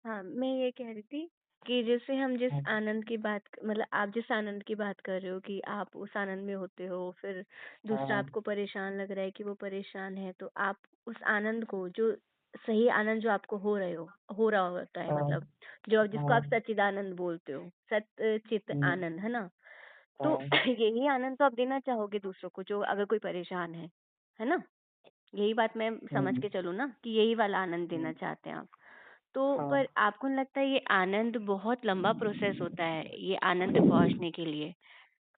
हाँ, मैं ये कह रही थी कि जैसे हम जिस हाँ, आनंद की बात मतलब आप जिस आनंद की बात कर रहे हो कि आप उस आनंद में होते हो, फिर दूसरा हाँ, आपको परेशान लग रहा है कि वो परेशान है, तो आप उस आनंद को जो सही आनंद जो आपको हो रहा होता है हाँ, मतलब जो जिसको आप हाँ, सच्चिदानंद बोलते हो, सत चित हुँ, आनंद, है ना? तो हाँ, यही आनंद तो आप देना चाहोगे दूसरों को जो अगर कोई परेशान है ना? यही बात मैं समझ हुँ, के चलूँ ना कि यही वाला आनंद हुँ, देना चाहते हैं आप। तो हाँ, पर आपको नहीं लगता ये आनंद बहुत लंबा प्रोसेस होता है, ये आनंद तक पहुँचने के लिए?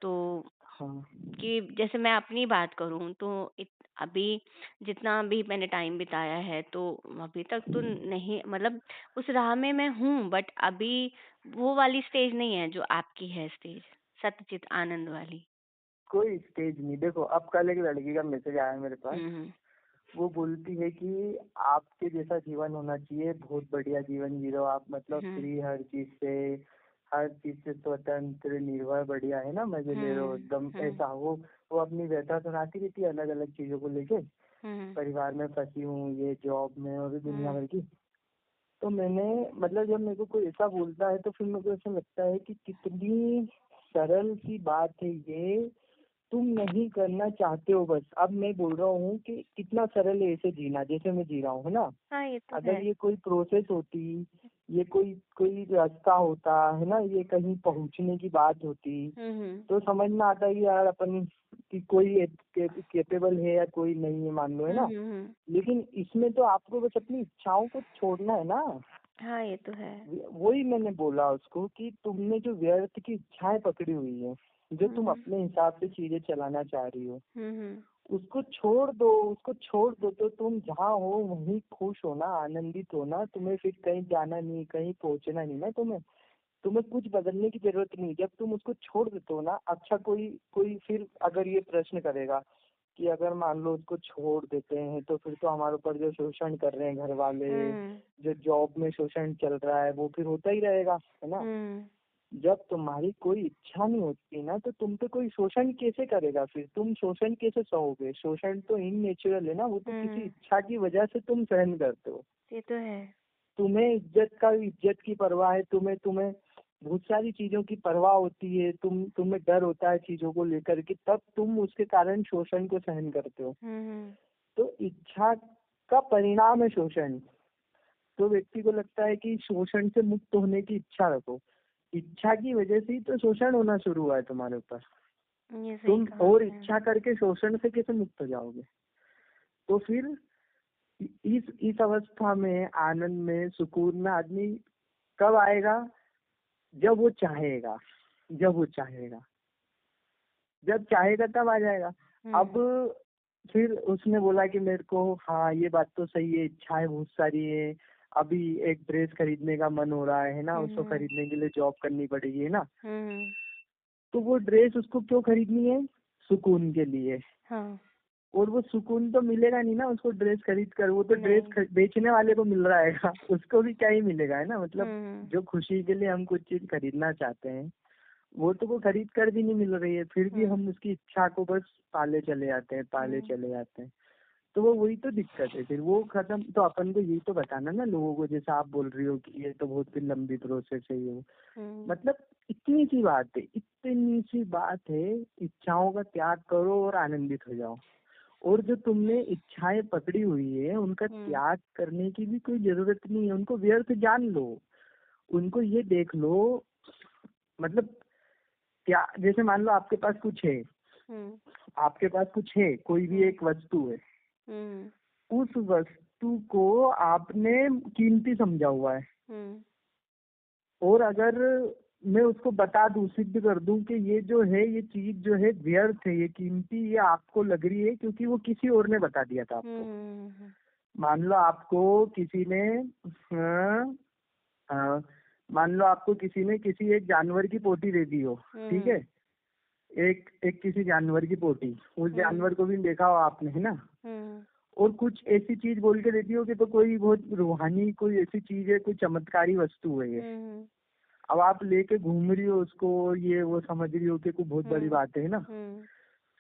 तो हाँ, कि जैसे मैं अपनी बात करूँ तो अभी जितना भी मैंने टाइम बिताया है तो अभी तक तो नहीं मतलब उस राह में मैं हूँ बट अभी वो वाली स्टेज नहीं है जो आपकी है स्टेज, सतचित आनंद वाली। कोई स्टेज नहीं। देखो, अब कल एक लड़की का मैसेज आया मेरे पास। हुँ, वो बोलती है कि आपके जैसा जीवन होना चाहिए, बहुत बढ़िया जीवन जी रहे हो आप, मतलब हुँ, फ्री हर चीज से स्वतंत्र, निर्भर, बढ़िया है ना, मजे ले रहे हो हुँ, एकदम हुँ, ऐसा। वो अपनी व्यथा सुनाती रहती है अलग अलग चीजों को लेके। हुँ, परिवार में फंसी हूँ, ये जॉब में और भी दुनिया हुँ, भर की। तो मैंने मतलब जब मेरे को कोई ऐसा बोलता है तो फिर मेरे को ऐसा लगता है कि कितनी सरल सी बात है ये। तुम नहीं करना चाहते हो बस। अब मैं बोल रहा हूँ कि कितना सरल है ऐसे जीना जैसे मैं जी रहा हूँ, है ना। हाँ, ये तो अगर है। ये कोई प्रोसेस होती, ये कोई कोई रास्ता होता, है ना, ये कहीं पहुंचने की बात होती, हुँ, हुँ, तो समझ में आता है कि यार अपन कि कोई केपेबल है या कोई नहीं है, मान लो, है हुँ, ना। हुँ, हुँ। लेकिन इसमें तो आपको बस अपनी इच्छाओं को छोड़ना है ना। हाँ, ये तो है। वही मैंने बोला उसको कि तुमने जो व्यर्थ की इच्छाएं पकड़ी हुई है, जो हुँ, तुम हुँ, अपने हिसाब से चीजें चलाना चाह रही हो, हुँ, हुँ, उसको छोड़ दो तो तुम जहाँ हो वहीं खुश हो ना, आनंदित हो ना। तुम्हें फिर कहीं जाना नहीं, कहीं पहुंचना नहीं ना। तुम्हें तुम्हें कुछ बदलने की जरूरत नहीं। जब तुम उसको छोड़ देते हो ना, अच्छा, कोई कोई फिर अगर ये प्रश्न करेगा कि अगर मान लो उसको छोड़ देते हैं तो फिर तो हमारे ऊपर जो शोषण कर रहे हैं घर वाले, हुँ, जो जॉब में शोषण चल रहा है, वो फिर होता ही रहेगा, है ना। हुँ, जब तुम्हारी कोई इच्छा नहीं होती ना, तो तुम पे कोई शोषण कैसे करेगा? फिर तुम शोषण कैसे सहोगे? शोषण तो इन नेचुरल है ना, वो तो किसी हुँ, इच्छा की वजह से तुम सहन करते हो। ये तो है। तुम्हें इज्जत की परवाह है, तुम्हें तुम्हें बहुत सारी चीजों की परवाह होती है, तुम्हें डर होता है चीजों को लेकर के, तब तुम उसके कारण शोषण को सहन करते हो। हुँ, हुँ, तो इच्छा का परिणाम है शोषण। तो व्यक्ति को लगता है कि शोषण से मुक्त होने की इच्छा रखो। इच्छा की वजह से ही तो शोषण होना शुरू हुआ है तुम्हारे ऊपर। ये सही तुम कहा और आपने। इच्छा करके शोषण से कैसे मुक्त हो जाओगे? तो फिर इस अवस्था में, आनंद में, सुकून में आदमी कब आएगा? जब वो चाहेगा। जब वो चाहेगा जब चाहेगा तब आ जाएगा। अब हुँ, फिर उसने बोला कि मेरे को, हाँ ये बात तो सही है, इच्छाएं बहुत सारी है। अभी एक ड्रेस खरीदने का मन हो रहा है ना, हुँ, उसको हुँ, खरीदने के लिए जॉब करनी पड़ेगी, है ना। हुँ, तो वो ड्रेस उसको क्यों खरीदनी है? सुकून के लिए। हाँ, और वो सुकून तो मिलेगा नहीं ना उसको ड्रेस खरीद कर। वो तो नहीं। बेचने वाले को मिल रहा है उसको भी क्या ही मिलेगा, है ना। मतलब हुँ, जो खुशी के लिए हम कुछ चीज खरीदना चाहते हैं, वो तो वो खरीद कर भी नहीं मिल रही है, फिर भी हुँ, हम उसकी इच्छा को बस पाले हुँ, चले जाते हैं। तो वो वही तो दिक्कत है। फिर वो खत्म तो अपन को यही तो बताना ना लोगों को, जैसा आप बोल रही हो कि ये तो बहुत ही लंबी प्रोसेस है ये वो। हुँ, मतलब इतनी सी बात है। इच्छाओं का त्याग करो और आनंदित हो जाओ। और जो तुमने इच्छाएं पकड़ी हुई है, उनका हुँ, त्याग करने की भी कोई जरूरत नहीं है। उनको व्यर्थ जान लो। उनको ये देख लो, मतलब क्या, जैसे मान लो हुँ, आपके पास कुछ है, कोई भी हुँ, एक वस्तु है। हुँ, उस वस्तु को आपने कीमती समझा हुआ है। हुँ, और अगर मैं उसको बता दूं, सिद्ध कर दूं कि ये जो है, ये चीज जो है व्यर्थ है, ये कीमती, ये आपको लग रही है क्योंकि वो किसी और ने बता दिया था आपको। हुँ, मान लो आपको किसी ने हाँ, हाँ, मान लो आपको किसी ने किसी एक जानवर की पोटी दे दी हो। ठीक है। हुँ, एक एक किसी जानवर की पोटी, उस हुँ, जानवर को भी देखा हो आपने, है ना। हुँ, और कुछ ऐसी चीज बोल के देती हो कि तो कोई बहुत रूहानी कोई ऐसी चीज है, कोई चमत्कारी वस्तु है ये। हुँ, अब आप लेके घूम रही हो उसको, ये वो समझ रही हो कि कोई बहुत बड़ी हुँ, बात है ना। हुँ,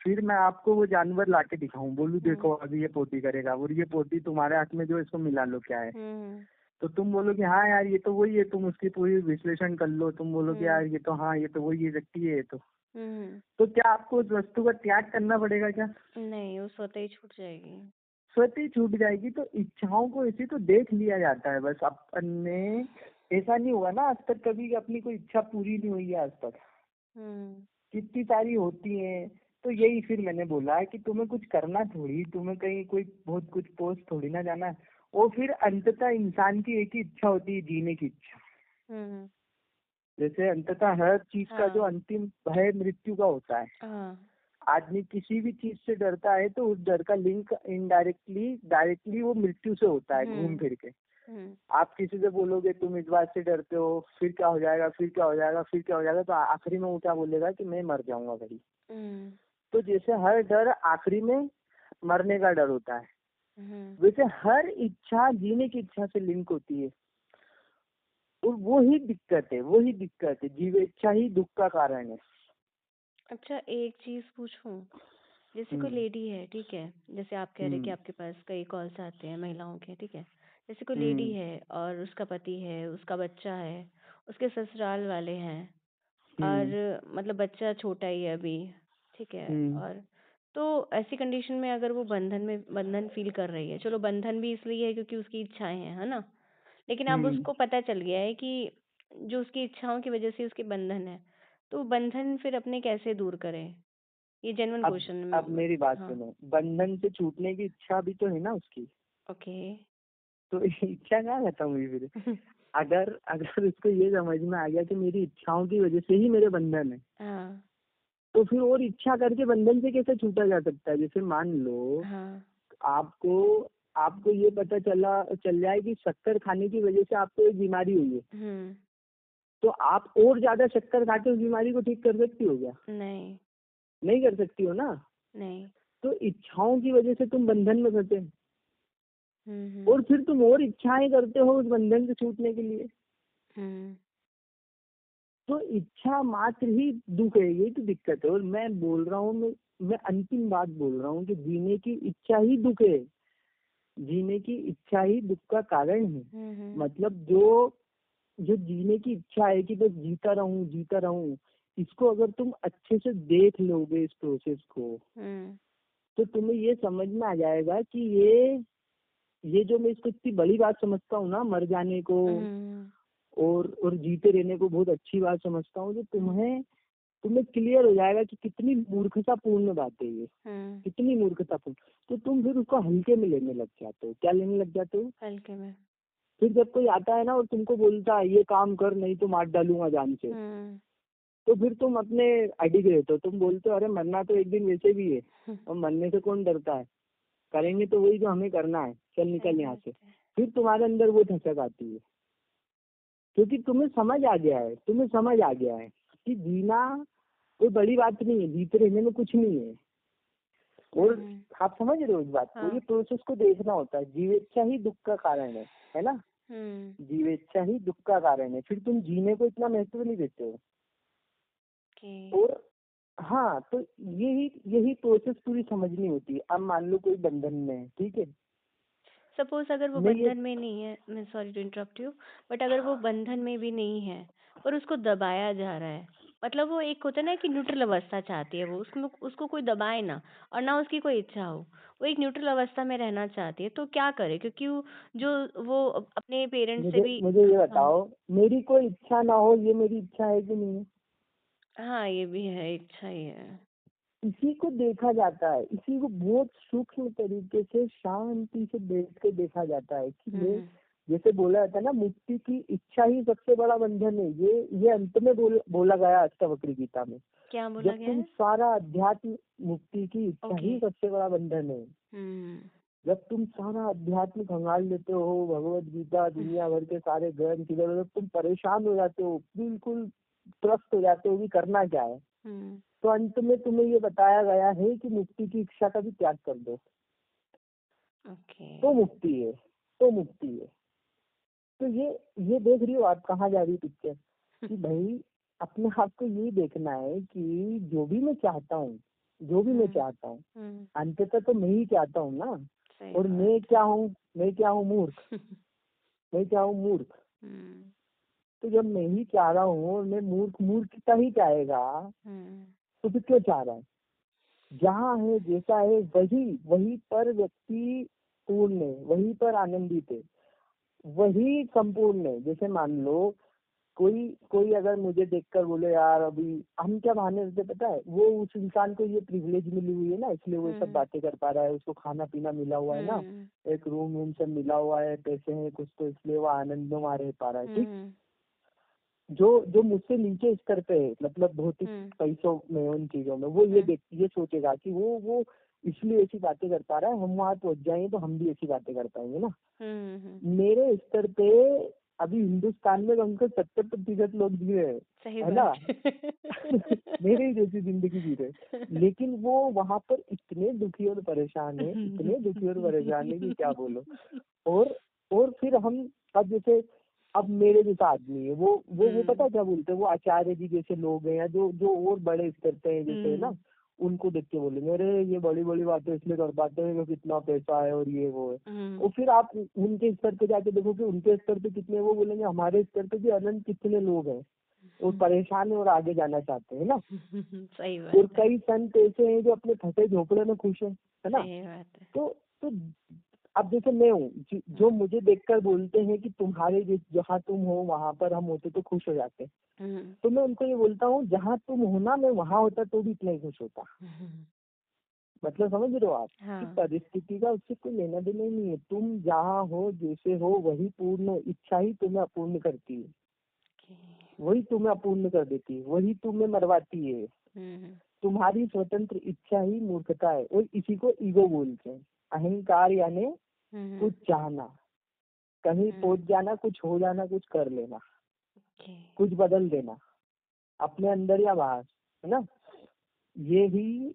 फिर मैं आपको वो जानवर लाके दिखाऊं, बोलूं हुँ, देखो अभी ये पोटी करेगा, और ये पोटी तुम्हारे हाथ में जो है, इसको मिला लो क्या है। हुँ, तो तुम बोलोगे हाँ यार ये तो वही है, तुम उसकी पूरी विश्लेषण कर लो, तुम बोलोगे हुँ, यार ये तो हाँ ये तो वही है, व्यक्ति है ये तो। हुँ। तो क्या आपको उस वस्तु का त्याग करना पड़ेगा क्या? नहीं, वो स्वतः ही छूट जाएगी। स्वतः ही छूट जाएगी। तो इच्छाओं को इसी तो देख लिया जाता है बस अपन ने। ऐसा नहीं हुआ ना आज तक कभी कि अपनी कोई इच्छा पूरी नहीं हुई है आज तक। हुँ, कितनी सारी होती हैं। तो यही फिर मैंने बोला है कि तुम्हें कुछ करना थोड़ी, तुम्हें कहीं कोई बहुत कुछ पोस्ट थोड़ी ना जाना है। और फिर अंततः इंसान की एक ही इच्छा होती है, जीने की इच्छा। हुँ। जैसे अंततः हर चीज का जो हाँ, अंतिम भय मृत्यु का होता है। हाँ। आदमी किसी भी चीज से डरता है तो उस डर का लिंक इनडायरेक्टली डायरेक्टली वो मृत्यु से होता है, घूम हुँ, फिर के। हुँ, आप किसी से बोलोगे तुम इस बात से डरते हो, फिर क्या हो जाएगा, फिर क्या हो जाएगा, फिर क्या हो जाएगा, तो आखिरी में वो क्या बोलेगा कि मैं मर जाऊंगा भाई। हुँ, तो जैसे हर डर आखिरी में मरने का डर होता है, हुँ। वैसे हर इच्छा जीने की इच्छा से लिंक होती है। और वो ही दिक्कत है, जीव इच्छा ही दुख का कारण है। अच्छा, एक चीज़ पूछूँ? जैसे कोई हम्म। लेडी है, ठीक है? जैसे आप कह रहे हैं कि हम्म। आपके पास कई कॉल्स आते हैं महिलाओं के, ठीक है? जैसे कोई लेडी हम्म। है और उसका पति है, उसका बच्चा है, उसके ससुराल वाले हैं हम्म। और मतलब बच्चा छोटा ही है अभी, ठीक है? हम्म। और तो ऐसी कंडीशन में अगर वो बंधन फ़ील कर रही है, चलो बंधन भी इसलिए है क्योंकि उसकी इच्छाएँ हैं, है ना? लेकिन अब हम्म। उसको पता चल गया है कि जो उसकी इच्छाओं की वज़ह से उसके बंधन है, तो बंधन फिर अपने कैसे दूर करे? ये जेन्युइन अब क्वेश्चन। मेरी बात हाँ, सुनो, बंधन से छूटने की इच्छा भी तो है ना उसकी। ओके। तो इच्छा क्या खत्म हुई फिर? अगर अगर उसको ये समझ में आ गया कि मेरी इच्छाओं की वजह से ही मेरे बंधन है, हाँ, तो फिर और इच्छा करके बंधन से कैसे छूटा जा सकता है? जैसे मान लो हाँ, आपको आपको ये पता चल जाए कि शक्कर खाने की वजह से आपको एक बीमारी हुई है, हुँ, तो आप और ज्यादा शक्कर खा के उस बीमारी को ठीक कर सकती हो क्या? नहीं, नहीं कर सकती हो ना। नहीं। तो इच्छाओं की वजह से तुम बंधन में फंसे, हुँ, हुँ, और फिर तुम और इच्छाएं करते हो उस बंधन से छूटने के लिए। हुँ, तो इच्छा मात्र ही दुख है, यही तो दिक्कत है। और मैं बोल रहा हूँ, मैं अंतिम बात बोल रहा हूँ कि जीने की इच्छा ही दुख है। जीने की इच्छा ही दुख का कारण है। हुँ, हुँ, मतलब जो जो जीने की इच्छा है कि बस जीता रहूं जीता रहूं, इसको अगर तुम अच्छे से देख लोगे इस प्रोसेस को, हुँ, तो तुम्हें ये समझ में आ जाएगा कि ये जो मैं इसको इतनी बड़ी बात समझता हूँ ना, मर जाने को हुँ, और जीते रहने को बहुत अच्छी बात समझता हूँ, जो हुँ, तुम्हें क्लियर हो जाएगा कि कितनी मूर्खतापूर्ण बात है ये। हुँ, कितनी मूर्खतापूर्ण। तो तुम फिर उसको हल्के में लेने लग जाते हो। क्या लेने लग जाते हो? हल्के में। फिर जब कोई आता है ना और तुमको बोलता है ये काम कर नहीं तो मार डालूंगा जान से, हुँ, तो फिर तुम अपने अडिग रहते हो। तुम बोलते हो अरे मरना तो एक दिन वैसे भी है, हुँ, और मरने से कौन डरता है, करेंगे तो वही जो हमें करना है, चल सही निकल यहाँ बात से। है। फिर तुम्हारे अंदर वो धचक आती है, क्योंकि तुम्हें समझ आ गया है कि जीना कोई बड़ी बात नहीं है, जीते रहने में कुछ नहीं है। और हुँ, आप समझ रहे हो इस बात को, ये हाँ, प्रोसेस को देखना होता है। जीवेच्छा ही दुख का कारण है ना। हुँ, जीवेच्छा ही दुख का कारण है, फिर तुम जीने को इतना महत्व नहीं देते हो। ओके। और हाँ, तो यही यही प्रोसेस पूरी समझनी होती है। अब मान लो कोई बंधन में है, ठीक है। सपोज़ अगर वो मैं ये बंधन में नहीं है, मैं sorry to interrupt you, but अगर वो बंधन में भी नहीं है, पर उसको दबाया जा रहा है, मतलब वो एक होता है ना कि न्यूट्रल अवस्था चाहती है वो, उसमें उसको कोई दबाए ना और ना उसकी कोई इच्छा हो, वो एक न्यूट्रल अवस्था में रहना चाहती है, तो क्या करे? क्योंकि वो अपने पेरेंट्स से मुझे भी। मुझे ये हाँ, बताओ, मेरी कोई इच्छा ना हो, ये मेरी इच्छा है कि नहीं है? हाँ, ये भी है, इच्छा ही है। इसी को देखा जाता है, इसी को बहुत सूक्ष्म तरीके से शांति से बैठ के देखा जाता है कि हुँ, मैं, हुँ। जैसे बोला जाता है ना, मुक्ति की इच्छा ही सबसे बड़ा बंधन है। ये अंत में बोला गया अष्टावक्र गीता में। क्या बोला जब गया तुम है? सारा अध्यात्म, मुक्ति की इच्छा ओके। ही सबसे बड़ा बंधन है। हुँ, जब तुम सारा अध्यात्म खंगाल लेते हो, भगवत गीता हुँ, दुनिया भर के सारे ग्रंथ इधर उधर, तुम परेशान हो जाते हो, बिल्कुल त्रस्त हो जाते हो कि करना क्या है। हुँ, तो अंत में तुम्हें ये बताया गया है कि मुक्ति की इच्छा का भी त्याग कर दो, ओके। तो मुक्ति है, तो मुक्ति है। तो ये देख रही हो आप कहाँ जा रही पिक्चर, कि भाई अपने आप को यही देखना है कि जो भी मैं हुँ, चाहता हूँ, हुँ, अंततः तो मैं ही चाहता हूँ ना। सही और बात। मैं क्या हूँ, मूर्ख। मैं क्या हूँ? मूर्ख। हम्म। तो जब मैं ही चाह रहा हूँ और मैं मूर्खता ही चाहेगा, हम्म। तो फिर क्यों चाह रहा है? जहाँ है, जैसा है, वही वही पर व्यक्ति पूर्ण है, वहीं पर आनंदित है, वही संपूर्ण है। जैसे मान लो कोई कोई अगर मुझे देखकर बोले यार, अभी हम क्या बहाने देते पता है, वो उस इंसान को ये प्रिविलेज मिली हुई है ना, इसलिए वो सब हम्म। बातें कर पा रहा है, उसको खाना पीना मिला हुआ है ना, हम्म। एक रूम वूम सब मिला हुआ है, पैसे हैं कुछ, तो इसलिए वो आनंद में रह पा रहा है। ठीक। हम्म। जो जो मुझसे नीचे स्तर पे है, मतलब भौतिक हम्म। पैसों में, उन चीजों में, वो हम्म। ये सोचेगा कि वो इसलिए ऐसी बातें कर पा रहा है, हम वहां पहुंच जाएंगे तो हम भी ऐसी बातें कर पाएंगे ना। हम्म। मेरे स्तर पे अभी हिंदुस्तान में कम से 70% लोग जी रहे हैं, सही है ना। बात है। मेरे ही जैसी जिंदगी जी रहे, लेकिन वो वहां पर इतने दुखी और परेशान है, इतने दुखी और परेशान है कि क्या बोलो। और और फिर हम, अब जैसे, अब मेरे जैसा आदमी है, वो पता हम्म। क्या बोलते हैं, वो आचार्य जी जैसे लोग हैं, या जो जो और बड़े स्तर पे हैं जैसे, है ना, हम्म। उनको देख के बोलेंगे अरे ये बड़ी बड़ी बातें इसलिए कर पाते हैं क्योंकि कितना पैसा है और ये वो है। और हम्म। फिर आप उनके स्तर पे जाके देखो कि उनके स्तर पे कितने, वो बोलेंगे हमारे स्तर पे भी अनंत कितने लोग हैं और परेशान है और आगे जाना चाहते हैं ना। सही और बात है। कई संत ऐसे हैं जो अपने फटे झोपड़े में खुश है ना। सही बात है। तो अब जैसे मैं हूँ, जो हम्म। मुझे देखकर बोलते हैं कि तुम्हारे जहाँ तुम हो वहां पर हम होते तो खुश हो जाते, हम्म। तो मैं उनको ये बोलता हूँ जहाँ तुम हो ना, मैं वहां होता तो भी इतना ही खुश होता। हम्म। मतलब समझ रहे हो आप कि हाँ। परिस्थिति का उससे कोई लेना देना ही नहीं है। तुम जहाँ हो, जैसे हो, वही पूर्ण है। इच्छा ही तुम्हें अपूर्ण करती है, ओके। वही तुम्हें अपूर्ण कर देती है, वही तुम्हें मरवाती है। हम्म। तुम्हारी स्वतंत्र इच्छा ही मूर्खता है, और इसी को ईगो बोलते हैं। अहंकार यानी हम्म। कुछ चाहना, कहीं हम्म। पहुंच जाना, कुछ हो जाना, कुछ कर लेना, ओके। कुछ बदल देना, अपने अंदर या बाहर, है ना। ये ही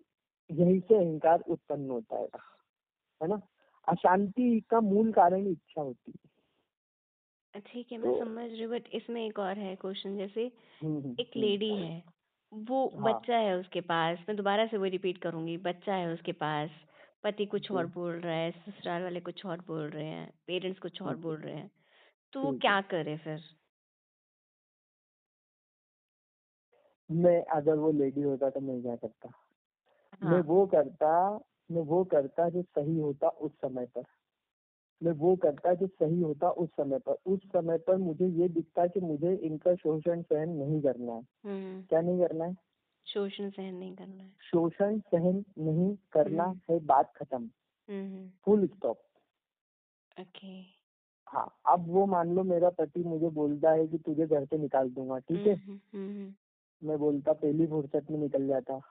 यही से अहंकार उत्पन्न होता है ना। अशांति का मूल कारण इच्छा होती है। ठीक है, मैं तो समझ रही हूँ, बट इसमें एक और है क्वेश्चन। जैसे हम्म एक लेडी है, वो हाँ बच्चा है उसके पास, मैं दोबारा से वही रिपीट करूंगी, बच्चा है उसके पास, पति कुछ और जी बोल रहा है, ससुराल वाले कुछ और बोल रहे हैं, पेरेंट्स कुछ और ठीक है बोल रहे हैं, तो वो ठीक है। क्या करे फिर? मैं अगर वो लेडी होता तो मैं क्या करता? मैं हाँ। वो करता मैं वो करता जो सही होता उस समय पर। मैं वो करता जो सही होता उस समय पर। उस समय पर मुझे ये दिखता कि मुझे इनका शोषण सहन नहीं करना है। हम्म। क्या नहीं करना है? शोषण सहन नहीं करना है। शोषण सहन नहीं करना हम्म। है, बात खत्म, हम्म। Full stop. ओके। हाँ, अब वो मान लो मेरा पति मुझे बोलता है कि तुझे घर से निकाल दूंगा, ठीक है। हम्म। हम्म। मैं बोलता पहली फुर्सत में निकल जाता,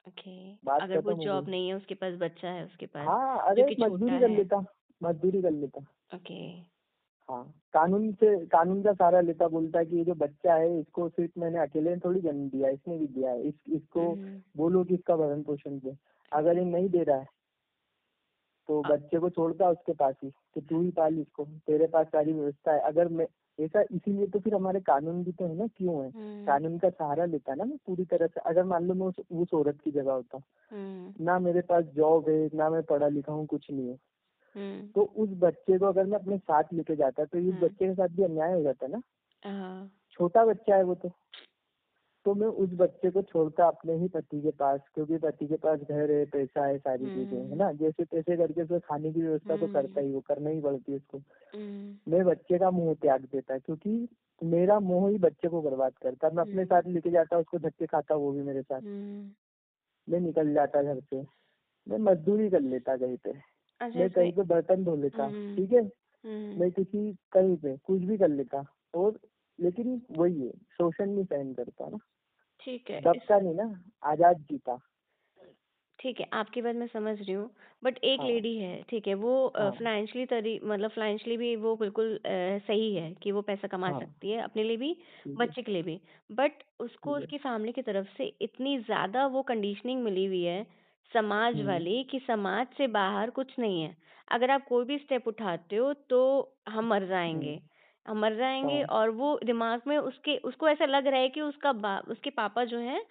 ओके। बात अगर वो खत्म हो जॉब गई। नहीं है, उसके पास बच्चा है उसके पास, हाँ, जो अरे कि छोटा मजदूरी कर है। लेता, मजदूरी कर लेता। ओके। हाँ, कानून का सहारा लेता, बोलता कि ये जो बच्चा है इसको सिर्फ मैंने अकेले ने थोड़ी जन्म दिया, इसने भी दिया है, इसको हम्म। बोलो कि इसका भरण पोषण दे। अगर ओके। ये नहीं दे रहा है तो बच्चे को छोड़ता उसके पास ही, कि तू ही पाल इसको, तेरे पास सारी व्यवस्था है। अगर मैं ऐसा, इसीलिए तो फिर हमारे कानून भी तो है ना, क्यों है। हम्म। कानून का सहारा लेता ना मैं पूरी तरह से। अगर मान लो मैं उस औरत की जगह होता, हम्म। ना मेरे पास जॉब है, ना मैं पढ़ा लिखा हूँ, कुछ नहीं है, हम्म। तो उस बच्चे को अगर मैं अपने साथ लेके जाता तो इस हम्म। बच्चे के साथ भी अन्याय हो जाता ना। हाँ। छोटा बच्चा है वो तो मैं उस बच्चे को छोड़ता अपने ही पति के पास, क्योंकि पति के पास घर है, पैसा है, सारी चीजें है हम्म। ना। जैसे तैसे करके उसको खाने की व्यवस्था तो करता हम्म। ही, वो करना ही पड़ती है उसको। हम्म। मैं बच्चे का मोह त्याग देता, क्योंकि मेरा मोह ही बच्चे को बर्बाद करता। मैं अपने हम्म। साथ लेके जाता, उसको धक्के खाता वो भी मेरे साथ। हम्म। मैं निकल जाता घर से, मैं मजदूरी कर लेता कहीं पे, अच्छा, मैं इसमें। कहीं पे बर्तन धो लेता, हम्म। ठीक है। हम्म। मैं किसी कहीं पे कुछ भी कर लेता, और लेकिन वही है, शोषण नहीं सहन करता ना, ठीक है, इस दबता नहीं ना, आजाद जीता। ठीक है, आपकी बात मैं समझ रही हूँ, बट एक हाँ लेडी है, ठीक है, वो हाँ फाइनेंशियली मतलब फाइनेंशियली भी वो बिल्कुल सही है कि वो पैसा कमा हाँ सकती है अपने लिए भी, ठीक है बच्चे के लिए भी, बट उसको ठीक है। उसकी फैमिली की तरफ से इतनी ज़्यादा वो कंडीशनिंग मिली हुई है, समाज हम्म वाली, कि समाज से बाहर कुछ नहीं है। अगर आप कोई भी स्टेप उठाते हो तो हम मर हम्म जाएंगे, हम मर जाएंगे, हाँ और वो दिमाग में उसको ऐसा लग रहा है कि उसके पापा जो हैं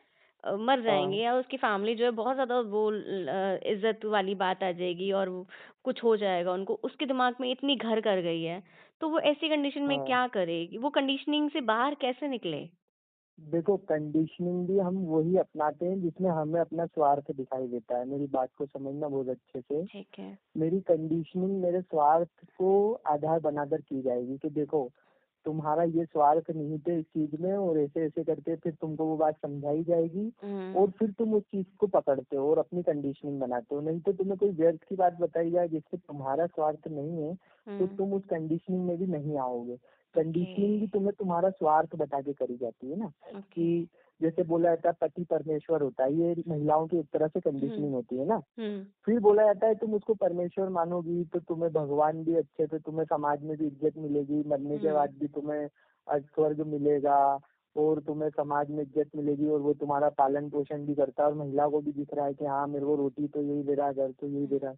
मर जाएँगे, हाँ, या उसकी फैमिली जो है बहुत ज़्यादा वो इज़्ज़त वाली बात आ जाएगी और कुछ हो जाएगा उनको, उसके दिमाग में इतनी घर कर गई है, तो वो ऐसी कंडीशन में हाँ। क्या करे? वो कंडीशनिंग से बाहर कैसे निकले? देखो, कंडीशनिंग भी हम वही अपनाते हैं जिसमें हमें अपना स्वार्थ दिखाई देता है। मेरी बात को समझना बहुत अच्छे से। ठीक है। मेरी कंडीशनिंग मेरे स्वार्थ को आधार बनाकर की जाएगी कि देखो, तुम्हारा ये स्वार्थ निहित है इस चीज में, और ऐसे ऐसे करके फिर तुमको वो बात समझाई जाएगी, हुँ, और फिर तुम उस चीज को पकड़ते हो और अपनी कंडीशनिंग बनाते हो। नहीं तो तुम्हें कोई व्यर्थ की बात बताई जाए जिससे तुम्हारा स्वार्थ नहीं है, तो हुँ, तुम उस कंडीशनिंग में भी नहीं आओगे। ओके, कंडीशनिंग भी तुम्हें तुम्हारा स्वार्थ बता के करी जाती है ना, ओके। कि जैसे बोला जाता है पति परमेश्वर होता है, ये महिलाओं की एक तरह से हुँ, कंडीशनिंग होती है ना। हुँ, फिर बोला जाता है तुम उसको परमेश्वर मानोगी तो तुम्हें भगवान भी अच्छे थे, तुम्हें समाज में भी इज्जत मिलेगी, मरने के हुँ, बाद भी तुम्हें स्वर्ग मिलेगा, और तुम्हें समाज में इज्जत मिलेगी, और वो तुम्हारा पालन पोषण भी करता है, और महिला को भी दिख रहा है कि हाँ मेरे को रोटी तो यही दे रहा है, घर तो यही दे रहा है।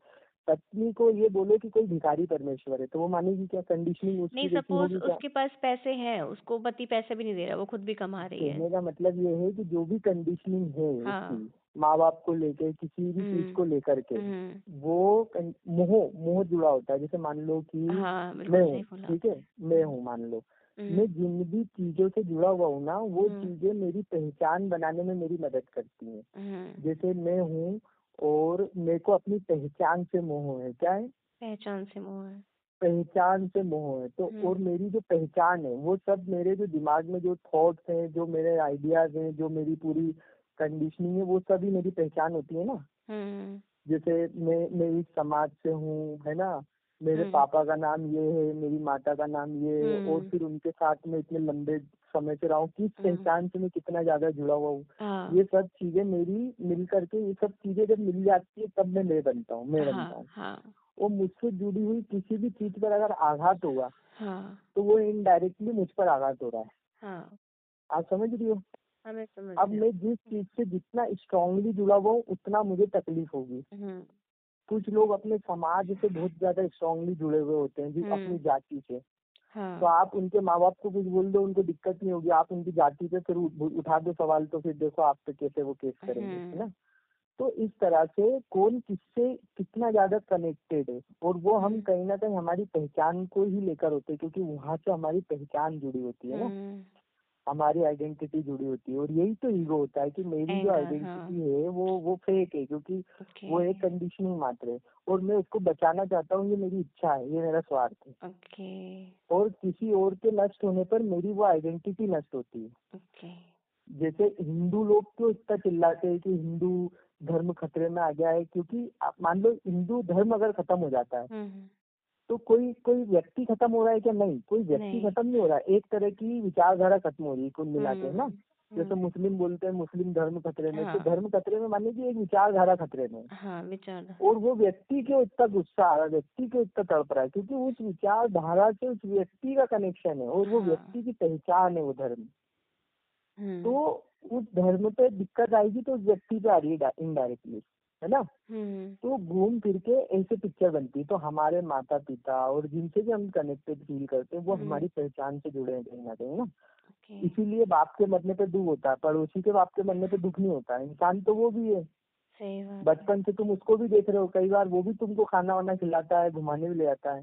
पत्नी को ये बोलो कि कोई भिखारी परमेश्वर है, तो वो मानेगी क्या? कंडीशनिंग नहीं, उसकी वैसी सपोज़ होगी क्या? उसके पास पैसे हैं, उसको पति पैसे भी नहीं दे रहा, वो खुद भी कमा रही है। कहने का मतलब ये है कि जो भी कंडीशनिंग है उसकी, हाँ। माँ बाप को लेके, किसी भी चीज हुँ, को लेकर के, हुँ। वो मोह मोह जुड़ा होता है। जैसे मान लो कि हाँ, मैं बिल्कुल हूँ, सही बोला ठीक है, आपने। मैं हुँ, हूँ मान लो, हुँ, मैं जिन भी चीजों से जुड़ा हुआ हूँ ना, वो हुँ, चीजें मेरी पहचान बनाने में मेरी मदद करती हैं। हुँ। जैसे मैं हूँ, और मेरे को अपनी पहचान से मोह है। क्या है? पहचान से मोह है। पहचान से मोह है। तो हुँ, और मेरी जो पहचान है वो सब मेरे जो दिमाग में जो थॉट्स हैं, जो मेरे आइडियाज हैं, जो मेरी पूरी कंडीशनिंग है, वो सभी मेरी पहचान होती है ना। हुँ, जैसे मैं इस समाज से हूँ, है ना, मेरे हुँ, पापा का नाम ये है, मेरी माता का नाम ये है, और हुँ, फिर उनके साथ में इतने लंबे समय से रहा हूँ, किस हुँ। पहचान से मैं कितना ज्यादा जुड़ा हुआ हूँ। हाँ, ये सब चीजें मेरी मिल करके, ये सब चीजें जब मिल जाती है तब मैं बनता हूँ, मैं बनता हाँ, हूँ। हाँ, और मुझसे जुड़ी हुई किसी भी चीज पर अगर आघात होगा, हाँ, तो वो इनडायरेक्टली मुझ पर आघात हो रहा है। हाँ। आप समझ रही हो? हाँ, मैं समझ अब रही हूँ। मैं जिस चीज से जितना स्ट्रांगली जुड़ा हुआ हूँ, उतना मुझे तकलीफ होगी। हुँ, कुछ लोग अपने समाज से बहुत ज्यादा स्ट्रांगली जुड़े हुए होते हैं, अपनी हुँ, जाति से। तो हाँ, आप उनके माँ बाप को कुछ बोल दो, उनको दिक्कत नहीं होगी। आप उनकी जाति पे फिर उठा दो सवाल, तो फिर देखो आप पे कैसे वो केस करेंगे, है हुँ, ना। तो इस तरह से कौन किससे कितना ज्यादा कनेक्टेड है, और वो हम हुँ, कहीं ना कहीं हमारी पहचान को ही लेकर होते हैं, क्योंकि वहां से हमारी पहचान जुड़ी होती है ना, हुँ। हमारी आइडेंटिटी जुड़ी होती है। और यही तो ईगो होता है कि मेरी जो एंगर, हाँ, आइडेंटिटी है वो फेक है, क्योंकि ओके, वो एक कंडीशनिंग मात्र है, और मैं उसको बचाना चाहता हूँ। ये मेरी इच्छा है, ये मेरा स्वार्थ है। ओके, और किसी और के नष्ट होने पर मेरी वो आइडेंटिटी नष्ट होती है। ओके। जैसे हिंदू लोग क्यों इतना चिल्लाते हैं कि हिंदू धर्म खतरे में आ गया है, क्योंकि आप मान लो हिंदू धर्म अगर खत्म हो जाता है, हुँ, हुँ। तो कोई कोई व्यक्ति खत्म हो रहा है क्या? नहीं, कोई व्यक्ति नहीं। खत्म नहीं हो रहा है, एक तरह की विचारधारा खत्म हो रही है कुल मिला के, है ना। हुँ, जैसे हुँ। मुस्लिम बोलते हैं मुस्लिम धर्म खतरे में, तो हाँ, धर्म खतरे में मानिए कि एक विचारधारा खतरे में है। हाँ, विचार और वो व्यक्ति क्यों इतना गुस्सा आ रहा है, व्यक्ति क्यों इतना तड़प रहा है? क्योंकि उस विचारधारा से उस व्यक्ति का कनेक्शन है, और वो हाँ। व्यक्ति की पहचान है वो धर्म। तो हुँ, उस धर्म पे दिक्कत आएगी तो उस व्यक्ति पे आ रही है इनडायरेक्टली, है ना। हुँ, तो घूम फिर के ऐसे पिक्चर बनती है। तो हमारे माता पिता और जिनसे भी हम कनेक्टेड फील करते हैं, वो हुँ, हमारी पहचान से जुड़े हैं कहीं ना कहीं ना। ओके, इसीलिए बाप के मरने पे दुख होता है, पड़ोसी के बाप के मरने पे दुख नहीं होता है। इंसान तो वो भी है, सही बात है। बचपन से तुम उसको भी देख रहे हो, कई बार वो भी तुमको खाना वाना खिलाता है, घुमाने भी ले जाता है।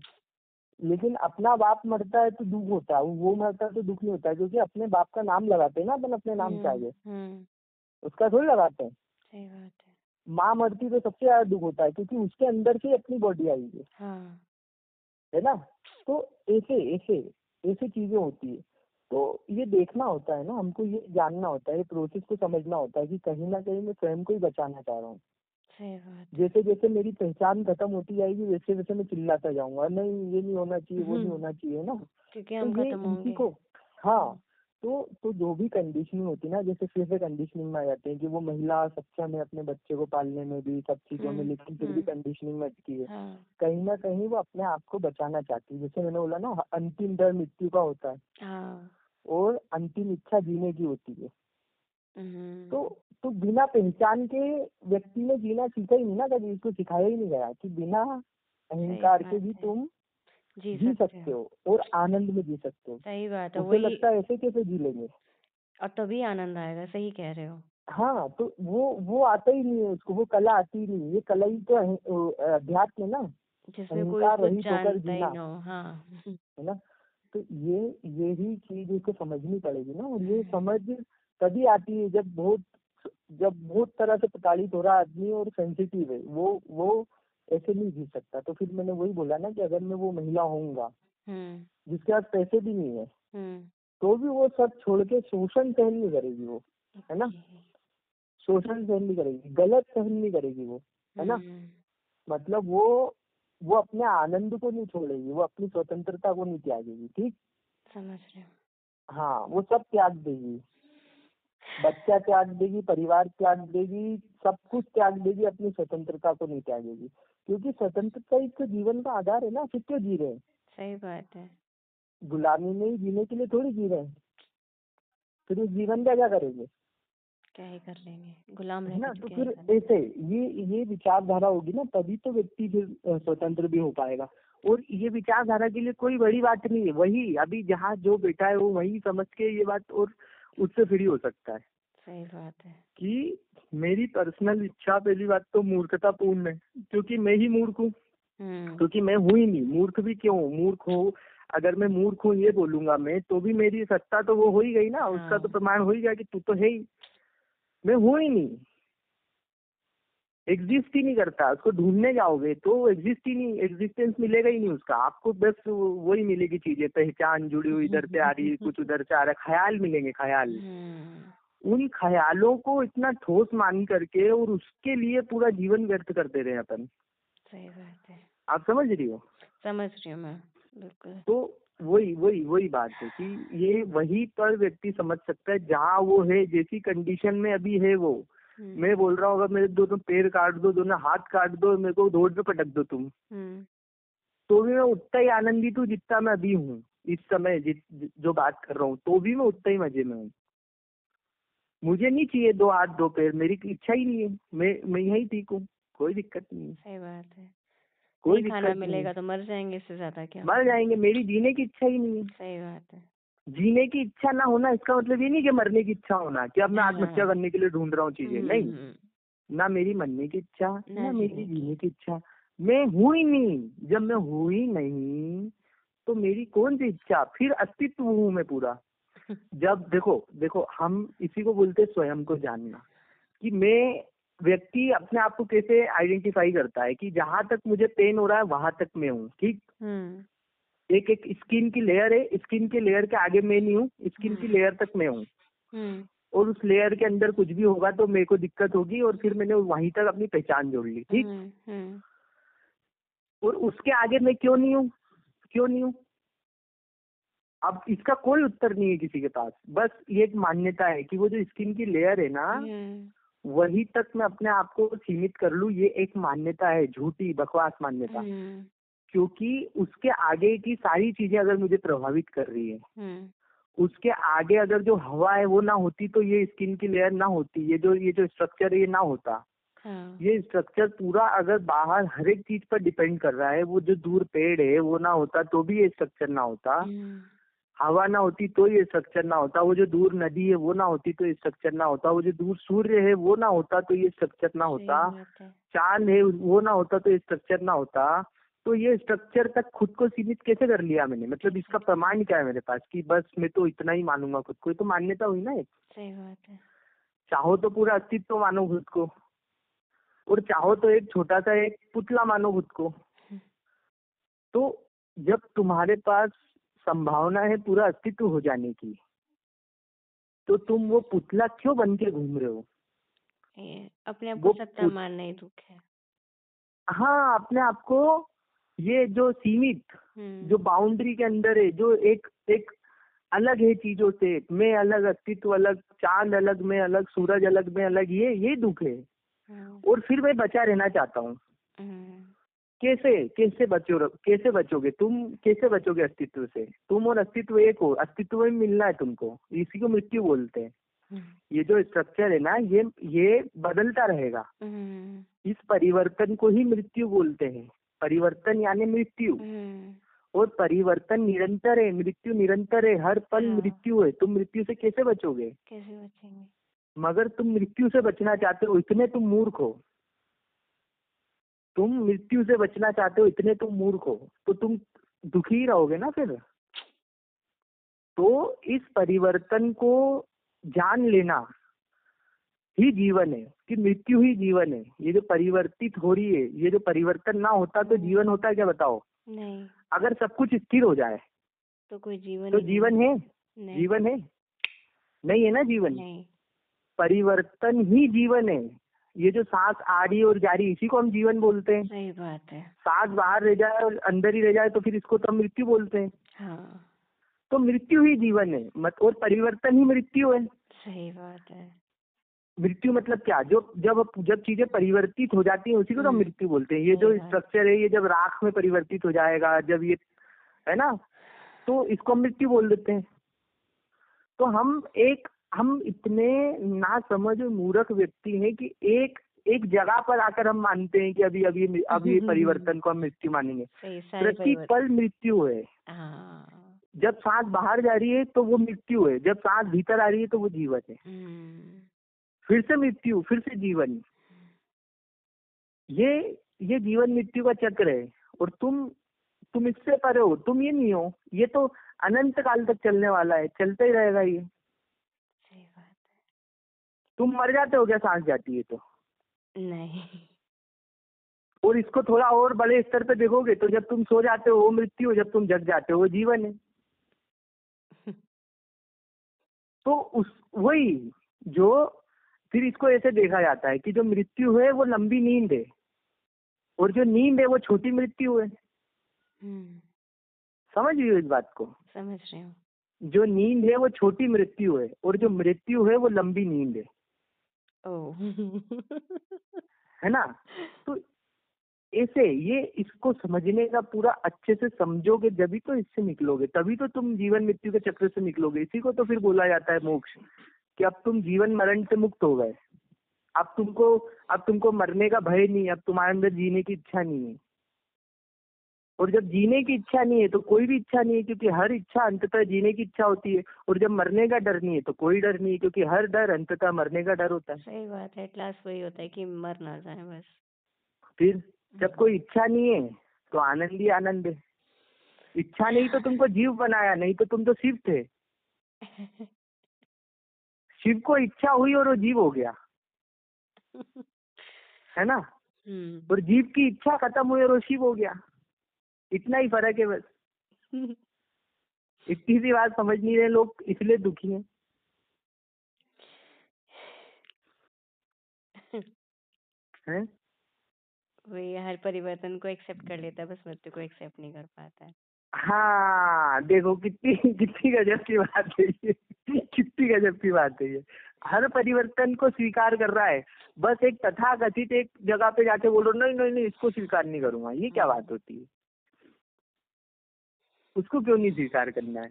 लेकिन अपना बाप मरता है तो दुख होता है, वो मरता है तो दुख नहीं होता है, क्योंकि अपने बाप का नाम लगाते हैं ना अपन अपने नाम से हुँ, आगे, हुँ, उसका थोड़ी लगाते हैं। सही बात है। माँ मरती तो सबसे ज्यादा दुख होता है, क्योंकि उसके अंदर से ही अपनी बॉडी आई हाँ, है ना। तो ऐसे ऐसे ऐसे चीजें होती है। तो ये देखना होता है ना हमको, ये जानना होता है, ये प्रोसेस को समझना होता है कि कहीं ना कहीं मैं स्वयं को ही बचाना चाह रहा हूँ। सही बात है। जैसे जैसे मेरी पहचान खत्म होती जाएगी, वैसे वैसे मैं चिल्लाता जाऊंगा, नहीं ये नहीं होना चाहिए, वो नहीं हुँ, होना चाहिए ना। क्योंकि तो हम ये खत्म इसी होंगे। को, हाँ। हुँ, तो जो भी कंडीशनिंग होती है ना, जैसे फिर से कंडीशनिंग में आ जाते हैं कि वो महिला सक्षम है अपने बच्चे को पालने में भी, सब चीजों में, हुँ, लेकिन फिर भी हुँ, कंडीशनिंग में अटकी है। हाँ, कहीं ना कहीं वो अपने आप को बचाना चाहती है। जैसे मैंने बोला ना, अंतिम डर मृत्यु का होता है, हाँ, और अंतिम इच्छा जीने की होती है। हुँ, तो तो बिना पहचान के व्यक्ति ने जीना सीखा ही नहीं ना, कभी इसको सिखाया ही नहीं गया कि बिना सही अहंकार के बात भी है। तुम जी जी सकते सकते हो। हो, और आनंद में जी सकते हो। सही बात है, उसे वही। लगता है ऐसे कैसे जी लेंगे। और तभी आनंद आएगा, सही कह रहे हो। हाँ, तो वो आता ही नहीं है उसको, वो कला आती ही नहीं। ये कला ही तो अध्यात्म है ना, जिसमें कोई अहंकार उसको रहित होकर जानता ही जीना, ना हो। हाँ। है ना। तो यही चीज उसको समझनी पड़ेगी ना, और ये हम्म, समझ तभी आती है जब बहुत तरह से प्रताड़ित हो रहा आदमी और सेंसिटिव है, वो ऐसे नहीं जी सकता। तो फिर मैंने वही बोला ना कि अगर मैं वो महिला होऊंगा हम्म, जिसके पास पैसे भी नहीं है, हम्म। तो भी वो सब छोड़ के शोषण सहन नहीं करेगी वो, है ना। ओके। शोषण सहन नहीं करेगी, गलत सहन नहीं करेगी वो, है ना। हम्म। मतलब वो अपने आनंद को नहीं छोड़ेगी, वो अपनी स्वतंत्रता को नहीं त्यागेगी, ठीक। समझ रहे हो। हाँ, वो सब त्याग देगी, बच्चा त्याग देगी, परिवार त्याग देगी, सब कुछ त्याग देगी, अपनी स्वतंत्रता को नहीं त्यागेगी। क्योंकि स्वतंत्रता ही तो जीवन का आधार है ना, फिर क्यों जी रहे हैं। सही बात है। गुलामी में ही जीने के लिए थोड़ी जी रहे हैं, फिर उस जीवन का क्या करेंगे, क्या ही कर लेंगे, गुलाम है रह के ना। तो तो क्या ही फिर करना। ऐसे ये विचारधारा होगी ना, तभी तो व्यक्ति फिर स्वतंत्र भी हो पाएगा। और ये विचारधारा के लिए कोई बड़ी बात नहीं है, वही अभी जहाँ जो बैठा है वो वही समझ के ये बात, और उससे फ्री हो सकता है सही बात है। कि मेरी पर्सनल इच्छा, पहली बात तो मूर्खतापूर्ण है, क्योंकि मैं ही मूर्ख हूँ, हम्म। क्योंकि मैं हूँ ही नहीं। मूर्ख भी क्यों, मूर्ख हो, अगर मैं मूर्ख हूँ ये बोलूंगा मैं, तो भी मेरी सत्ता तो वो हो ही गई ना, उसका तो हाँ। प्रमाण हो ही गया कि तू तो है ही। मैं हूँ ही नहीं, एग्जिस्ट ही नहीं करता। उसको ढूंढने जाओगे तो एग्जिस्ट ही नहीं, एग्जिस्टेंस मिलेगा ही नहीं उसका आपको। बस वही मिलेगी चीजें, पहचान जुड़ी हुई इधर से आ रही है, कुछ उधर से आ रहा है, ख्याल मिलेंगे, ख्याल। हम्म। उन ख्यालों को इतना ठोस मान करके और उसके लिए पूरा जीवन व्यर्थ करते रहे अपन। सही बात है। आप समझ रही हो। समझ रही हूँ मैं। बिल्कुल। तो वही वही वही बात है कि ये वही पर व्यक्ति समझ सकता है जहाँ वो है, जैसी कंडीशन में अभी है वो। मैं हम्म। बोल रहा हूँ अगर मेरे दोनों पैर काट दो, दोनों हाथ काट दो, मेरे को रोड पे पटक दो तुम, हम्म। तो भी मैं उतना ही आनंदित हूँ जितना मैं अभी हूँ इस समय, जो बात कर रहा हूँ, तो भी मैं उतना ही मजे में हूँ। मुझे नहीं चाहिए दो हाथ दो पैर, मेरी इच्छा ही नहीं है, मैं यही ठीक हूँ, कोई दिक्कत नहीं है, सही बात है। कोई नहीं खाना दिक्कत नहीं है। मिलेगा तो मर जाएंगे, इससे ज्यादा क्या। मर जाएंगे, मेरी जीने की इच्छा ही नहीं है। सही बात है। जीने की इच्छा ना होना इसका मतलब ये नहीं कि मरने की इच्छा होना, कि अब मैं आत्महत्या हाँ। करने के लिए ढूंढ रहा हूँ चीजें, नहीं। हम्म। ना मेरी मरने की इच्छा, ना ना मेरी जीने की। जीने की इच्छा। मैं हूं ही नहीं, जब मैं हूं ही नहीं तो मेरी कौन सी इच्छा, फिर अस्तित्व हूं मैं पूरा। जब देखो देखो, हम इसी को बोलते हैं स्वयं को जानना, कि मैं, व्यक्ति अपने आप को कैसे आइडेंटिफाई करता है कि जहां तक मुझे पेन हो रहा है वहां तक मैं हूँ, ठीक। हम्म। एक एक स्किन की लेयर है, स्किन के लेयर के आगे मैं नहीं हूँ, स्किन की हम्म। लेयर तक मैं हूँ। हम्म। और उस लेयर के अंदर कुछ भी होगा तो मेरे को दिक्कत होगी, और फिर मैंने वहीं तक अपनी पहचान जोड़ ली, ठीक। हम्म। हम्म। और उसके आगे मैं क्यों नहीं हूँ, क्यों नहीं हूँ। अब इसका कोई उत्तर नहीं है किसी के पास, बस ये एक मान्यता है कि वो जो स्किन की लेयर है ना, हम्म। वही तक मैं अपने आप को सीमित कर लूं, ये एक मान्यता है, झूठी बकवास मान्यता। हम्म। क्योंकि उसके आगे की सारी चीजें अगर मुझे प्रभावित कर रही है, हम्म। उसके आगे अगर जो हवा है वो ना होती, तो ये स्किन की लेयर ना होती, ये जो स्ट्रक्चर है ये ना होता। हाँ। ये स्ट्रक्चर पूरा अगर बाहर हर एक चीज पर डिपेंड कर रहा है, वो जो दूर पेड़ है वो ना होता तो भी ये स्ट्रक्चर ना होता। हम्म। हवा ना होती तो ये स्ट्रक्चर ना होता, वो जो दूर नदी है वो ना होती तो ये स्ट्रक्चर ना होता, वो जो दूर सूर्य है वो ना होता तो ये स्ट्रक्चर ना सही होता, बात है। चांद है वो ना होता तो ये स्ट्रक्चर ना होता। तो ये स्ट्रक्चर तक खुद को सीमित कैसे कर लिया मैंने, मतलब कैसे इसका किया। प्रमाण क्या है मेरे पास कि बस मैं तो इतना ही मानूंगा खुद को, ये तो मान्यता हुई ना एक। सही बात है। चाहो तो पूरा अस्तित्व मानो खुद को, और चाहो तो एक छोटा सा एक पुतला मानो खुद को। हम्म। तो जब तुम्हारे पास संभावना है पूरा अस्तित्व हो जाने की, तो तुम वो पुतला क्यों बन के घूम रहे हो। ये अपने आप को वो सत्ता पुत मानना ही दुख है। हाँ, अपने आप को, ये जो सीमित, जो हम्म। बाउंड्री के अंदर है, जो एक एक अलग है चीजों से, मैं अलग, अस्तित्व अलग, चांद अलग, मैं अलग, सूरज अलग, मैं अलग, ये दुख है। हम्म। और फिर मैं बचा रहना चाहता हूँ। हम्म। कैसे कैसे बचोगे तुम, कैसे बचोगे अस्तित्व से। तुम और अस्तित्व एक हो, अस्तित्व में मिलना है तुमको, इसी को मृत्यु बोलते हैं। हम्म। ये जो स्ट्रक्चर है ना, ये बदलता रहेगा। हम्म। इस परिवर्तन को ही मृत्यु बोलते हैं। परिवर्तन यानी मृत्यु। हम्म। और परिवर्तन निरंतर है, मृत्यु निरंतर है, हर पल हाँ। मृत्यु है। तुम मृत्यु से कैसे बचोगे। कैसे बचेंगे। मगर तुम मृत्यु से बचना चाहते हो, इतने तुम मूर्ख हो। तुम मृत्यु से बचना चाहते हो, इतने तुम मूर्ख हो, तो तुम दुखी रहोगे ना फिर। तो इस परिवर्तन को जान लेना ही जीवन है, कि मृत्यु ही जीवन है। ये जो परिवर्तित हो रही है, ये जो परिवर्तन ना होता तो जीवन होता क्या, बताओ? नहीं, अगर सब कुछ स्थिर हो जाए तो कोई जीवन तो ही नहीं। जीवन है? नहीं, जीवन है? नहीं है ना जीवन। नहीं, परिवर्तन ही जीवन है। ये जो सांस आ रही और जा रही, इसी को हम जीवन बोलते हैं। सही बात है। सांस बाहर रह जाए और अंदर ही रह जाए तो फिर इसको तो हम मृत्यु बोलते हैं। हाँ, तो मृत्यु ही जीवन है, मत और परिवर्तन ही मृत्यु है। सही बात है। मृत्यु मतलब क्या? जो जब चीजें परिवर्तित हो जाती हैं उसी को तो हम मृत्यु बोलते हैं। ये जो सही बात। स्ट्रक्चर है, ये जब राख में परिवर्तित हो जाएगा, जब ये, है ना, तो इसको हम मृत्यु बोल देते हैं। तो हम इतने नासमझ और मूर्ख व्यक्ति हैं कि एक जगह पर आकर हम मानते हैं कि अभी ये परिवर्तन को हम मृत्यु मानेंगे। सही, सारे प्रति परिवर्तन। पल मृत्यु है। हाँ। जब सांस बाहर जा रही है तो वो मृत्यु है, जब सांस भीतर आ रही है तो वो जीवन है। फिर से मृत्यु, फिर से जीवन। ये जीवन मृत्यु का चक्र है। और तुम इससे परे हो, तुम ये नहीं हो। ये तो अनंत काल तक चलने वाला है, चलता ही रहेगा ये। सही बात है। तुम मर जाते हो क्या सांस जाती है तो? नहीं। और इसको थोड़ा और बड़े स्तर पे देखोगे तो जब तुम सो जाते हो वो मृत्यु, जब तुम जग जाते हो वो जीवन है। तो वही जो, फिर इसको ऐसे देखा जाता है कि जो मृत्यु है वो लंबी नींद है, और जो नींद है वो छोटी मृत्यु है। समझ रही हो इस बात को? समझ रही हूँ। जो नींद है वो छोटी मृत्यु है, और जो मृत्यु है वो लंबी नींद है। ओह। है ना? तो ऐसे ये इसको समझने का पूरा अच्छे से समझोगे, जभी तो इससे निकलोगे, तभी तो तुम जीवन मृत्यु के चक्र से निकलोगे। इसी को तो फिर बोला जाता है मोक्ष, कि अब तुम जीवन मरण से मुक्त हो गए। अब तुमको मरने का भय नहीं, अब तुम्हारे अंदर जीने की इच्छा नहीं है। और जब जीने की इच्छा नहीं है तो कोई भी इच्छा नहीं है, क्योंकि हर इच्छा अंततः जीने की इच्छा होती है। और जब मरने का डर नहीं है तो कोई डर नहीं है, क्योंकि हर डर अंततः मरने का डर होता है। सही बात है। एट लास्ट वही होता है कि मर ना जाए बस। फिर जब कोई इच्छा नहीं है तो आनंद ही आनंद है। इच्छा नहीं तो तुमको जीव बनाया, नहीं तो तुम तो शिव थे। शिव को इच्छा हुई और वो जीव हो गया, है ना? और जीव की इच्छा खत्म हुई और वो शिव हो गया। इतना ही फर्क है बस। इतनी सी बात समझ नहीं रहे लोग, इसलिए दुखी हैं। हैं? वही हर परिवर्तन को एक्सेप्ट कर लेता है, बस मृत्यु को एक्सेप्ट नहीं कर पाता है। हाँ, देखो कितनी कितनी गजब की बात है ये। कितनी गजब की बात है ये। हर परिवर्तन को स्वीकार कर रहा है, बस एक तथाकथित एक जगह पे जाके बोलो नहीं नहीं नहीं इसको स्वीकार नहीं करूंगा। ये क्या बात होती है? उसको क्यों नहीं स्वीकार करना है?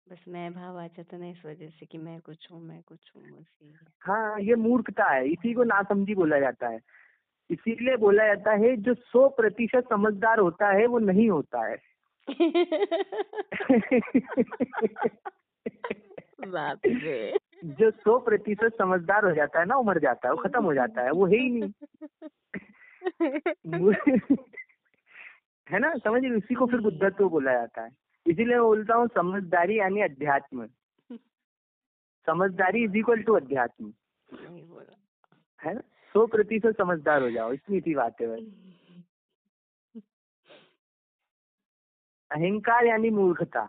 बस मैं भाव आ जाता ना, इस वजह से कि मैं कुछ हूँ बस यही है। हाँ, ये मूर्खता है, इसी को नासमझी बोला जाता है। इसीलिए बोला जाता है जो 100% समझदार होता है वो नहीं होता है। बाप रे। जो 100% समझदार हो जाता है ना, वो मर जाता है, वो खत्म हो जाता है, वो है ही नहीं। है ना? समझ रहे? इसी को फिर बुद्धत्व बोला जाता है। इसीलिए मैं बोलता हूँ समझदारी यानी अध्यात्म। समझदारी इज इक्वल टू अध्यात्म। नहीं बोला है ना? 100% समझदार हो जाओ, इतनी सी बात है बस। अहंकार यानी मूर्खता,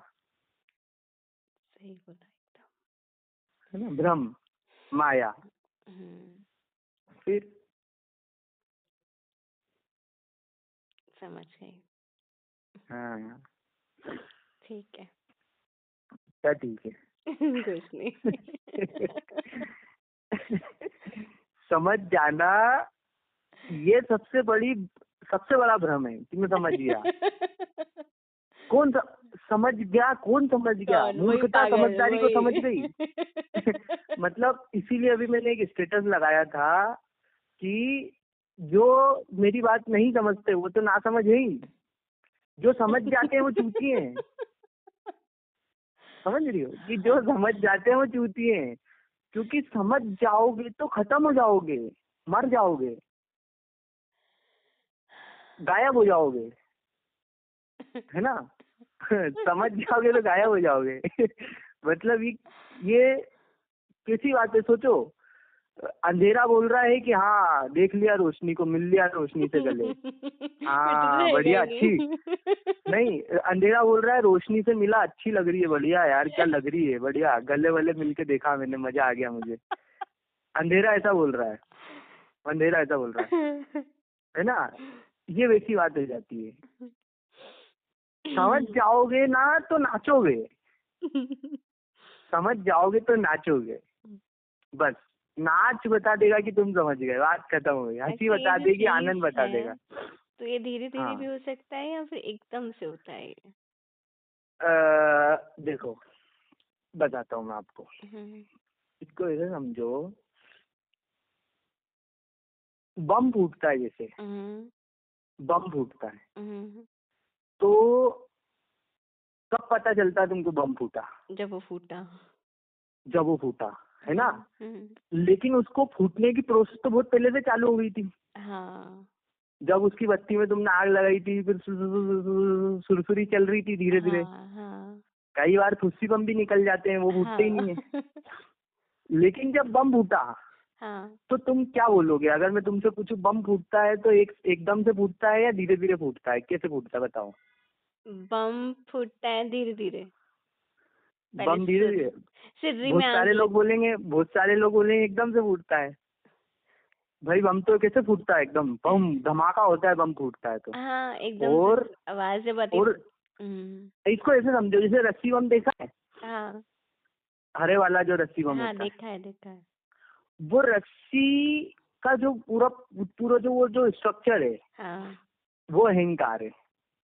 सही बोला एकदम। है ना? भ्रम, माया। फिर समझ गई। हाँ, ठीक है। क्या ठीक है? कुछ नहीं। समझ जाना ये सबसे बड़ा भ्रम है कि मैं समझ गया। कौन समझ गया? कौन समझ गया? मूर्खता समझदारी को समझ गई। मतलब इसीलिए अभी मैंने एक स्टेटस लगाया था कि जो मेरी बात नहीं समझते वो तो ना समझ है ही, जो समझ जाते हैं वो चूतिए हैं। समझ रही हो? कि जो समझ जाते हैं वो चूतिए हैं, क्योंकि समझ जाओगे तो खत्म हो जाओगे, मर जाओगे, गायब हो जाओगे, है ना। समझ जाओगे तो गायब हो जाओगे। मतलब ये कैसी बात है, सोचो। अंधेरा बोल रहा है कि हाँ देख लिया रोशनी को, मिल लिया रोशनी से गले, फिर तो हाँ रहेगा बढ़िया ही अच्छी। नहीं। नहीं, अंधेरा बोल रहा है रोशनी से मिला, अच्छी लग रही है, बढ़िया यार क्या लग रही है, बढ़िया, गले वले मिलके देखा मैंने, मजा आ गया मुझे। अंधेरा ऐसा बोल रहा है, अंधेरा ऐसा बोल रहा है ना। ये वैसी बात हो जाती है। समझ जाओगे ना तो नाचोगे, समझ जाओगे तो नाचोगे, बस। नाच बता देगा कि तुम समझ गए, बात खत्म हो गई। हंसी अच्छा, ये बता जो देगी, चीज आनंद बता है, देगा। तो ये धीरे धीरे भी हाँ। हो सकता है या फिर एकदम से होता है ये? देखो बताता हूँ मैं आपको। हम्म। इसको ऐसे समझो, बम फूटता है, जैसे हम्म। बम फूटता है, हम्म। तो कब पता चलता है तुमको बम फूटा? जब वो फूटा। जब वो फूटा, है ना। हम्म। लेकिन उसको फूटने की प्रोसेस तो बहुत पहले से चालू हो गई थी। हाँ जब उसकी बत्ती में तुमने आग लगाई थी, फिर सुरसुरी चल रही थी धीरे धीरे। हाँ हाँ कई बार फुस्सी बम भी निकल जाते हैं, वो फूटते ही नहीं हाँ। है। लेकिन जब बम फूटा, हाँ, तो तुम क्या बोलोगे? अगर मैं तुमसे पूछूं बम फूटता है तो एकदम से फूटता है या धीरे धीरे फूटता है, कैसे फूटता है बताओ? बम फूटता है धीरे धीरे। पहले बम धीरे धीरे। सिर्री में बहुत आग सारे लोग लग। बोलेंगे, बहुत सारे लोग बोलेंगे एकदम से फूटता है। भाई बम तो कैसे फूटता है, एकदम बम धमाका होता है, बम फूटता है तो। हाँ, एकदम से और आवाज जब आती है और तो। इसको ऐसे समझो, जैसे रस्सी बम देखा है, हाँ हरे वाला जो रस्सी बम हाँ, होता है, देखा है देखा है। वो रस्सी का जो पूरा पूरा जो वो जो स्ट्रक्चर है, हाँ वो अहंकार है।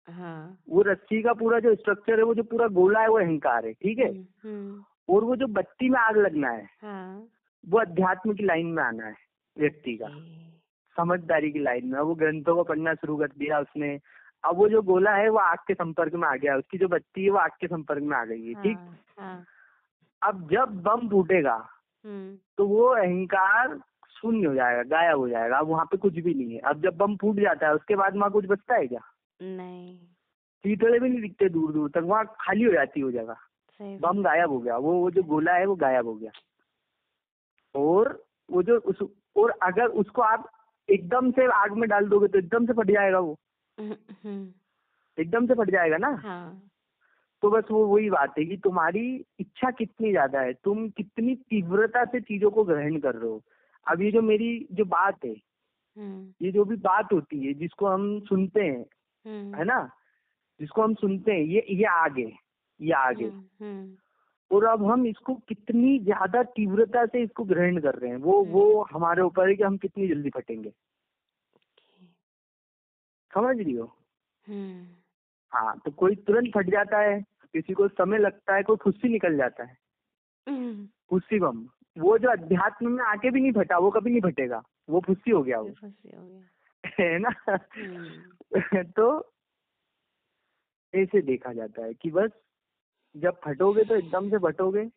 हाँ। वो रस्सी का पूरा जो स्ट्रक्चर है, वो जो पूरा गोला है, वो अहंकार है, ठीक है। हम्म। और वो जो बत्ती में आग लगना है, हाँ। वो अध्यात्म की लाइन में आना है व्यक्ति का, ओके। समझदारी की लाइन में। वो ग्रंथों को पढ़ना शुरू कर दिया उसने, अब वो जो गोला है वो आग के संपर्क में आ गया, उसकी जो बत्ती है वो आग के संपर्क में आ गई है, ठीक। हाँ हाँ। अब जब बम फूटेगा, हम्म। तो वो अहंकार शून्य हो जाएगा, गायब हो जाएगा, अब वहां पे कुछ भी नहीं है। अब जब बम फूट जाता है, उसके बाद वहां कुछ बचता है क्या? नहीं। चीतड़े भी नहीं दिखते दूर दूर तक, वहां खाली हो जाती है वो जगह। सही बात। बम गायब हो गया, वो जो गोला है वो गायब हो गया। और वो जो उस और अगर उसको आप एकदम से आग में डाल दोगे तो एकदम से फट जाएगा, वो हम्म। एकदम से फट जाएगा ना। हाँ। तो बस वो वही बात है कि तुम्हारी इच्छा कितनी ज्यादा है, तुम कितनी तीव्रता से चीजों को ग्रहण कर रहे हो। अब ये जो मेरी जो बात है, हम्म। ये जो भी बात होती है जिसको हम सुनते हैं, है हम्म। ना, जिसको हम सुनते हैं, ये आग है, ये आग है। हम्म। और अब हम इसको कितनी ज्यादा तीव्रता से इसको ग्रहण कर रहे हैं, वो हमारे ऊपर है कि हम कितनी जल्दी फटेंगे। समझ रही हो? हम्म। हाँ, तो कोई तुरंत फट जाता है, किसी को समय लगता है, कोई फुस्सी निकल जाता है, फुस्सी बम। वो जो अध्यात्म में आके भी नहीं फटा, वो कभी नहीं फटेगा, वो फुस्सी हो गया वो। फंसी हो गया। है ना। तो ऐसे देखा जाता है कि बस जब फटोगे तो एकदम से फटोगे,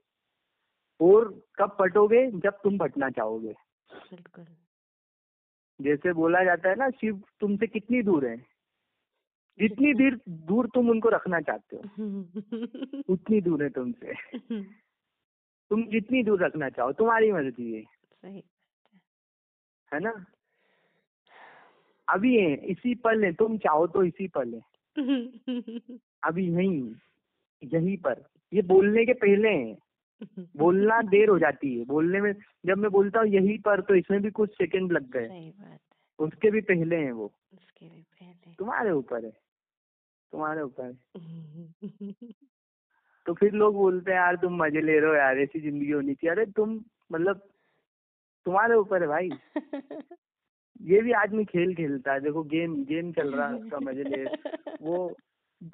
और कब फटोगे? जब तुम फटना चाहोगे। बिल्कुल। जैसे बोला जाता है ना, शिव तुमसे कितनी दूर है, जितनी दूर दूर तुम उनको रखना चाहते हो उतनी दूर है तुमसे। तुम जितनी दूर रखना चाहो, तुम्हारी मर्जी सही। है ना। अभी है, इसी पल है, तुम चाहो तो इसी पल है, अभी यहीं, यहीं पर। ये बोलने के पहले है, बोलना देर हो जाती है बोलने में। जब मैं बोलता हूँ यहीं पर, तो इसमें भी कुछ सेकंड लग गए, सही बात है। उसके भी पहले हैं वो। उसके भी पहले। तुम्हारे ऊपर है, तुम्हारे ऊपर है। तो फिर लोग बोलते हैं यार तुम मजे ले रहे हो यार, ऐसी जिंदगी होनी चाहिए। अरे तुम मतलब तुम्हारे ऊपर है भाई। ये भी आदमी खेल खेलता है, देखो गेम गेम चल रहा है उसका, मजे ले। वो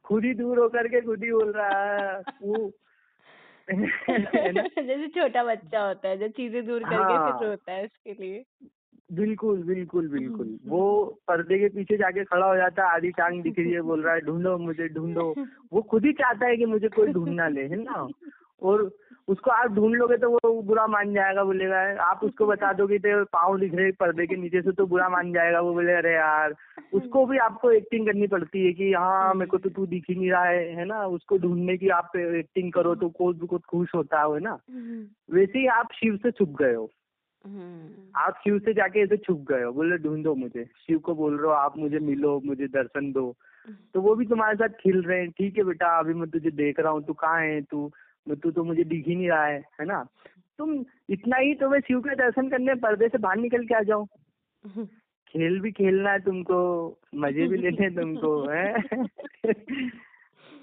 खुद ही दूर होकर के खुद ही बोल रहा है वो। है ना। जैसे छोटा बच्चा होता है जो चीजें दूर करके फिर हाँ रोता है उसके लिए। बिल्कुल बिल्कुल बिल्कुल। वो पर्दे के पीछे जाके खड़ा हो जाता है, आधी टांग दिख रही है, बोल रहा है ढूंढो मुझे ढूंढो। वो खुद ही चाहता है कि मुझे कोई ढूंढना ले, है ना। और उसको आप ढूंढ लोगे तो वो बुरा मान जाएगा, बोलेगा। आप उसको बता दोगे तो पाँव दिख रहे पर्दे के नीचे से, तो बुरा मान जाएगा, वो बोले अरे यार। उसको भी आपको एक्टिंग करनी पड़ती है कि हाँ मेरे को तो तू दिख ही नहीं रहा है ना। उसको ढूंढने की आप एक्टिंग करो तो कोई खुश होता है ना। वैसे ही आप शिव से छुप गए हो। आप शिव से जाके ऐसे छुप गए हो, बोले ढूंढो मुझे। शिव को बोल रहे हो आप मुझे मिलो, मुझे दर्शन दो। तो वो भी तुम्हारे साथ खिल रहे हैं, ठीक है बेटा अभी मैं तुझे देख रहा हूँ, तू कहाँ है, तू तो मुझे दिख ही नहीं रहा है ना। तुम इतना ही तुम्हें शिव के दर्शन करने पर्दे से बाहर निकल के आ जाओ। खेल भी खेलना है तुमको, मजे भी लेने हैं तुमको, है।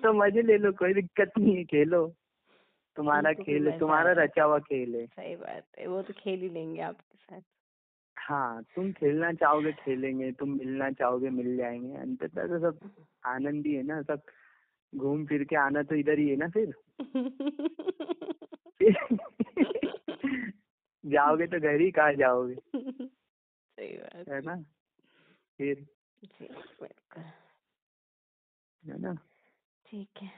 तो मजे ले लो, कोई दिक्कत नहीं है, खेलो। तुम्हारा उनको भी खेल है, मजा तुम्हारा आया। रचा हुआ खेल है। सही बात है, वो तो खेल ही लेंगे आपके साथ। हाँ, तुम खेलना चाहोगे खेलेंगे, तुम मिलना चाहोगे मिल जाएंगे। अंततः तो सब आनंद ही है ना, सब घूम फिर के आना तो इधर ही है ना फिर। जाओगे तो घर ही कहाँ जाओगे, सही बात है ना फिर, जी, बिल्कुल। है ना। ठीक है।